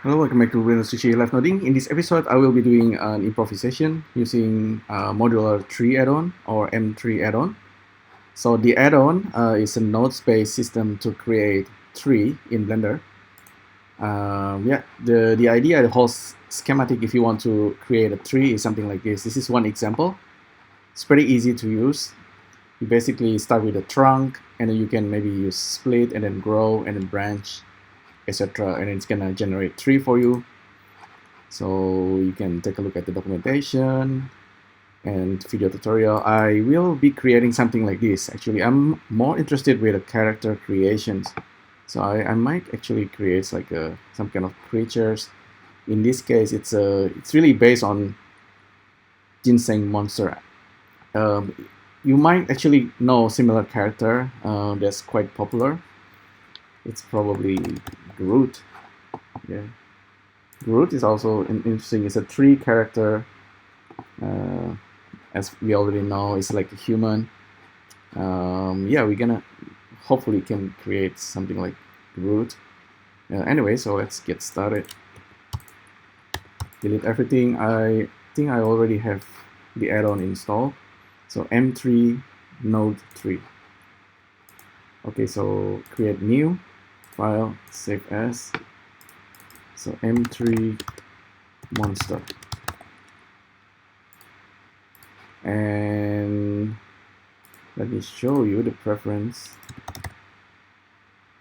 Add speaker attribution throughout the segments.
Speaker 1: Hello, welcome back to LIVENODING. In this episode, I will be doing an improvisation using Modular tree addon or MTree addon. So the addon is a nodes-based system to create tree in Blender. The idea, the whole schematic, if you want to create a tree, is something like this. This is one example. It's pretty easy to use. You basically start with a trunk, and then you can maybe use split and then grow and then branch, etc. And it's gonna generate tree for you. So you can take a look at the documentation and video tutorial. I will be creating something like this. Actually, I'm more interested with the character creations. So I might actually create like some kind of creatures. In this case, it's really based on Ginseng monster. You might actually know similar character that's quite popular. It's probably Groot. Yeah. Groot is also interesting. It's a tree character. As we already know, it's like a human. Yeah, we're gonna hopefully can create something like Groot. Anyway, so let's get started. Delete everything. I think I already have the add-on installed. So M3 node 3. Okay, so create new file, save as. So M3 monster. And let me show you the preference.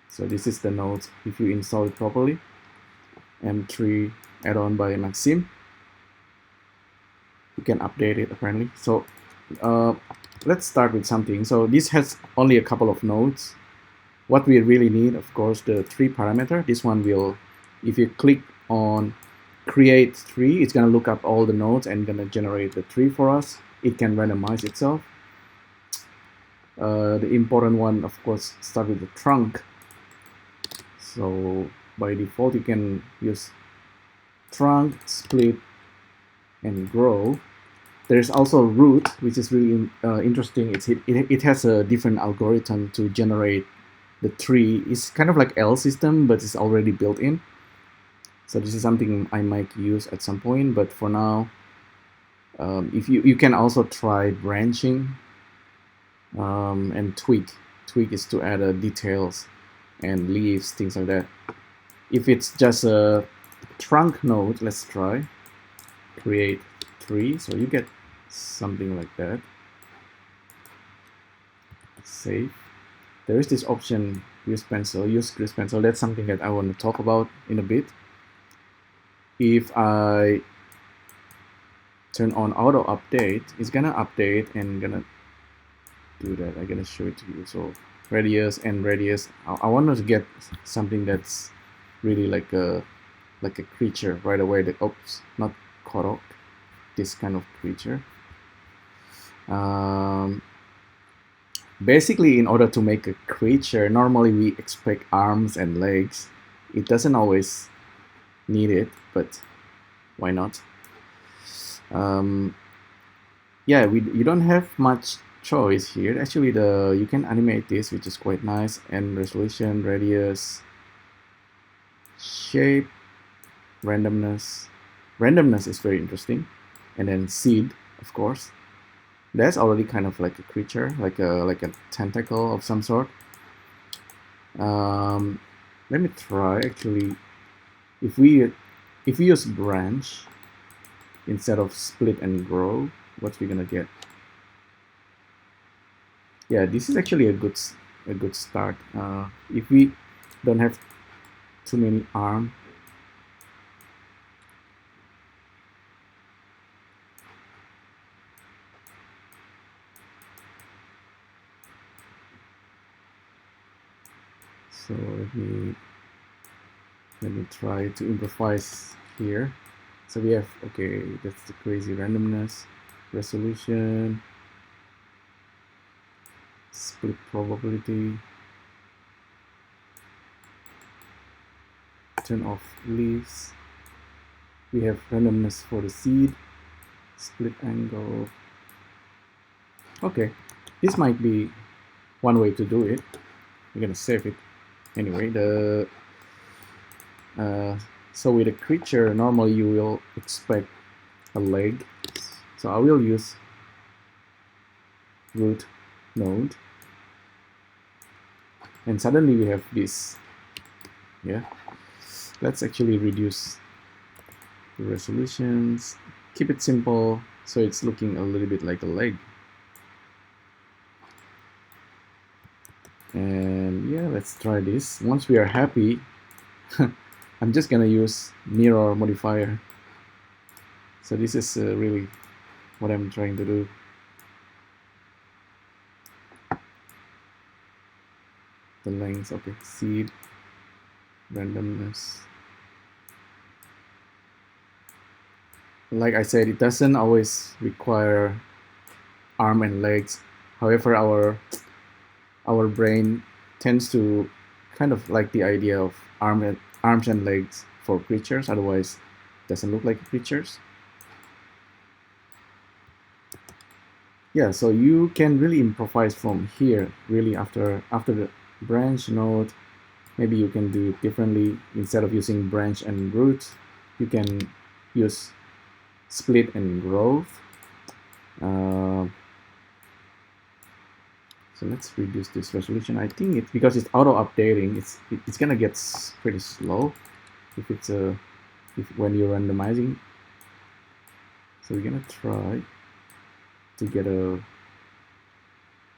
Speaker 1: So this is the nodes if you install it properly. M3 add-on by Maxim. You can update it apparently. So let's start with something. So this has only a couple of nodes. What we really need, of course, the tree parameter. This one will, if you click on create tree, it's gonna look up all the nodes and gonna generate the tree for us. It can randomize itself. The important one, of course, start with the trunk. So by default, you can use trunk, split, and grow. There's also root, which is really interesting. It has a different algorithm to generate the tree. It's kind of like L system, but it's already built in. So this is something I might use at some point, but for now, if you can also try branching and tweak. Tweak is to add details and leaves, things like that. If it's just a trunk node, let's try create tree. So you get something like that. Save. There is this option, use pencil, use grease pencil. That's something that I want to talk about in a bit. If I turn on auto update, it's gonna update and gonna do that. I'm gonna show it to you. So radius and radius. I want to get something that's really like a creature right away. That oops, not Korok. This kind of creature. Basically, in order to make a creature, normally we expect arms and legs. It doesn't always need it, but why not? Yeah, you don't have much choice here. Actually, you can animate this, which is quite nice, and resolution, radius, shape, randomness. Randomness is very interesting, and then seed, of course. That's already kind of like a creature, like a tentacle of some sort. Let me try actually. If we use branch instead of split and grow, what we're gonna get? Yeah, this is actually a good start. If we don't have too many arms. So let me try to improvise here. So we have, okay, that's the crazy randomness, resolution, split probability, turn off leaves. We have randomness for the seed, split angle. Okay, this might be one way to do it. We're gonna save it. Anyway, the So with a creature, normally you will expect a leg. So I will use root node, and suddenly we have this. Yeah, let's actually reduce the resolutions, keep it simple so it's looking a little bit like a leg. And yeah, let's try this. Once we are happy, I'm just gonna use mirror modifier. So this is really what I'm trying to do. The length, okay, seed, randomness. Like I said, it doesn't always require arm and legs. However, our brain tends to kind of like the idea of arms and legs for creatures. Otherwise, it doesn't look like creatures. Yeah, so you can really improvise from here. Really, after the branch node, maybe you can do it differently. Instead of using branch and root, you can use split and growth. So let's reduce this resolution. I think it's because it's auto updating. It's gonna get pretty slow if it's when you're randomizing. So we're gonna try to get a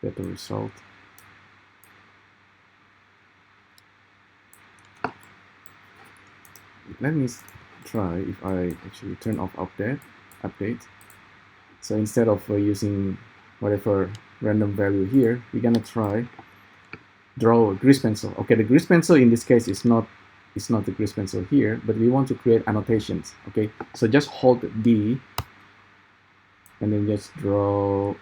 Speaker 1: better result. Let me try if I actually turn off update. So instead of using whatever random value here, we're gonna try draw a grease pencil. Okay, the grease pencil in this case is not the grease pencil here, but we want to create annotations. Okay, so just hold D and then just draw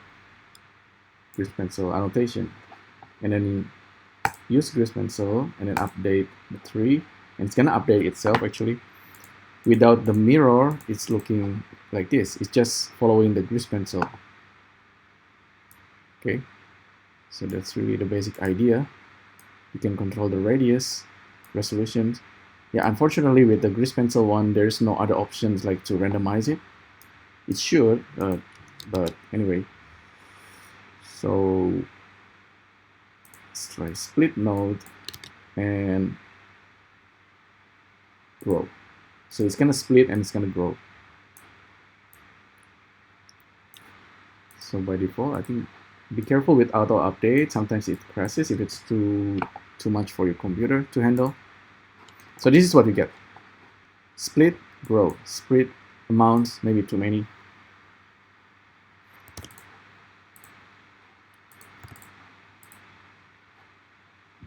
Speaker 1: grease pencil annotation, and then use grease pencil and then update the tree, and it's gonna update itself actually. Without the mirror, it's looking like this. It's just following the grease pencil. Okay, so that's really the basic idea. You can control the radius, resolution. Yeah, unfortunately with the grease pencil one, there's no other options like to randomize it. It should, but anyway. So let's try split node and grow. So it's gonna split and it's gonna grow. So by default, I think be careful with auto update. Sometimes it crashes if it's too much for your computer to handle. So this is what we get: split, grow, split amounts, maybe too many.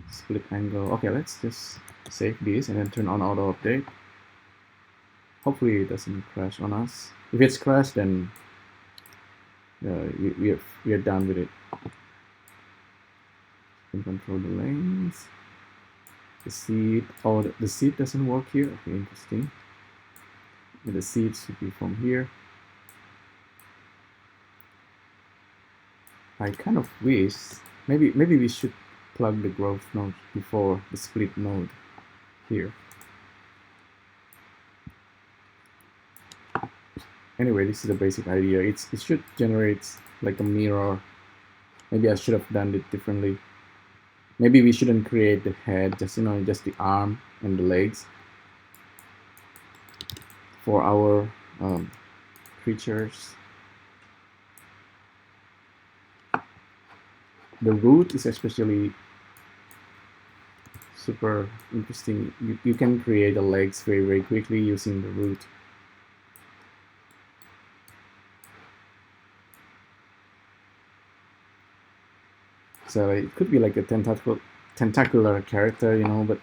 Speaker 1: Split angle. Okay, let's just save this and then turn on auto update. Hopefully it doesn't crash on us. If it's crashed, then we are done with it. You can control the length. The seed. Oh, the seed doesn't work here. Okay, interesting. And the seed should be from here. I kind of wish maybe we should plug the growth node before the split node here. Anyway, this is the basic idea. It should generate like a mirror. Maybe I should have done it differently. Maybe we shouldn't create the head, just just the arm and the legs for our creatures. The root is especially super interesting. You can create the legs very quickly using the root. So it could be like a tentacular character, but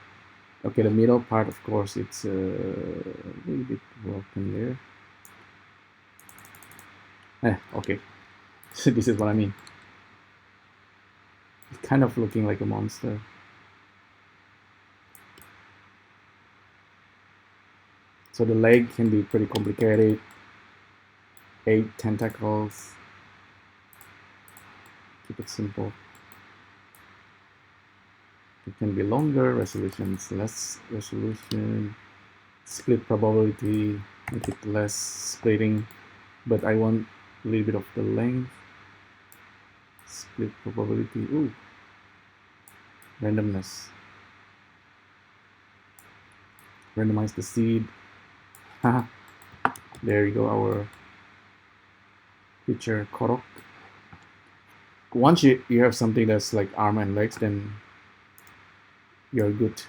Speaker 1: okay, the middle part, of course, it's a little bit broken there. Okay, so this is what I mean. It's kind of looking like a monster. So the leg can be pretty complicated. 8 tentacles. Keep it simple. It can be longer resolutions, less resolution. split probability, make it less splitting, but I want a little bit of the length. Split probability, ooh, randomness. Randomize the seed. Haha, there you go, our feature korok. Once you have something that's like arm and legs, then you're good.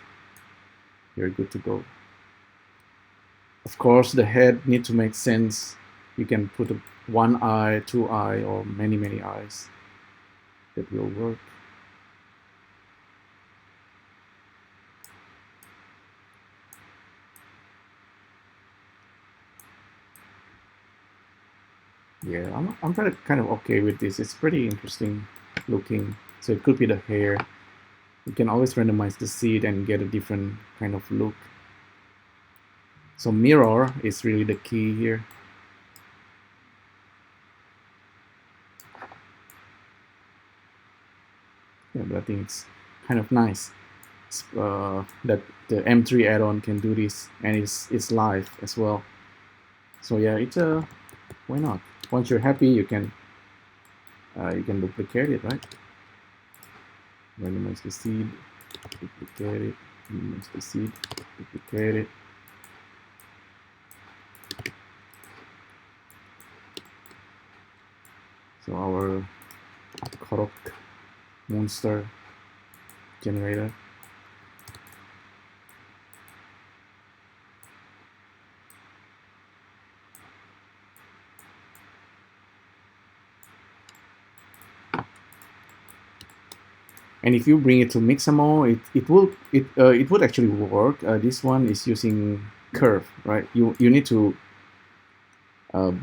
Speaker 1: You're good to go. Of course, the head need to make sense. You can put one eye, two eye, or many eyes. That will work. Yeah, I'm kind of okay with this. It's pretty interesting looking. So it could be the hair. You can always randomize the seed and get a different kind of look. So mirror is really the key here. Yeah, but I think it's kind of nice that the MTree add-on can do this, and it's live as well. So yeah, it's why not? Once you're happy, you can duplicate it, right? Randomize the seed, duplicate it, randomize the seed, duplicate it. So our korok monster generator. And if you bring it to Mixamo, it would actually work. This one is using curve, right? You need to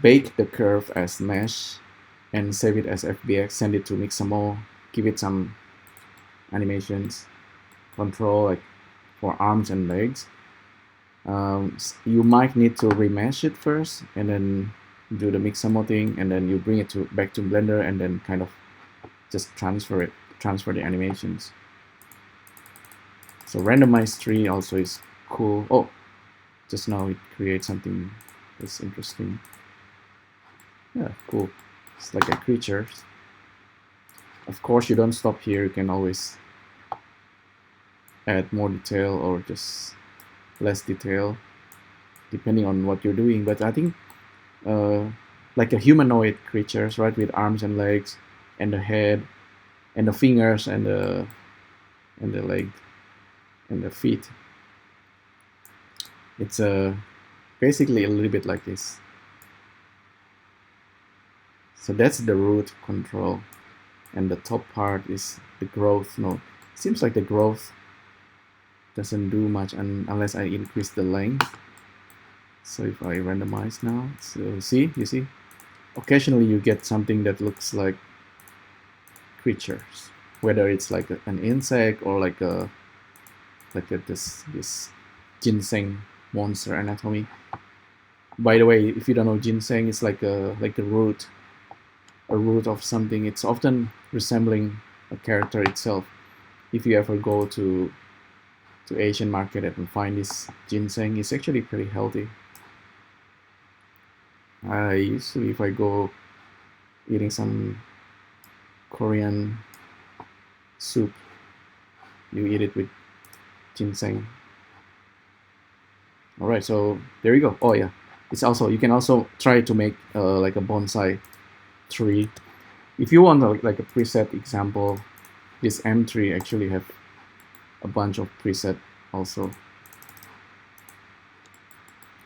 Speaker 1: bake the curve as mesh and save it as FBX, send it to Mixamo, give it some animations, control like for arms and legs. You might need to remesh it first and then do the Mixamo thing, and then you bring it back to Blender and then kind of just transfer the animations. So randomized tree also is cool. Oh, just now it creates something that's interesting. Yeah, cool. It's like a creature. Of course, you don't stop here. You can always add more detail or just less detail depending on what you're doing. But I think like a humanoid creatures, right, with arms and legs and the head and the fingers and the leg and the feet. It's basically a little bit like this. So that's the root control, and the top part is the growth node. Seems like the growth doesn't do much unless I increase the length. So if I randomize now, so you see, occasionally you get something that looks like creatures, whether it's like an insect or like this ginseng monster anatomy. By the way, if you don't know, ginseng is like a root of something. It's often resembling a character itself. If you ever go to Asian market and find this ginseng, it's actually pretty healthy. I usually, if I go eating some Korean soup, you eat it with ginseng. All right, so there you go. Oh yeah, it's also, you can also try to make like a bonsai tree. If you want like a preset example, this MTree actually have a bunch of preset also,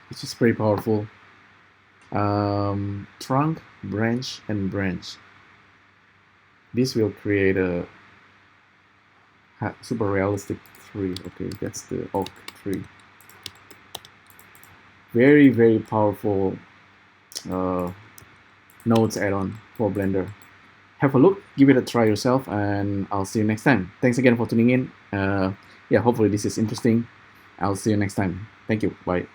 Speaker 1: which is pretty powerful. Trunk, branch, and branch. This will create a super realistic tree. Okay, that's the oak tree. Very powerful nodes add-on for Blender. Have a look, give it a try yourself, and I'll see you next time. Thanks again for tuning in. Yeah, hopefully this is interesting. I'll see you next time. Thank you. Bye.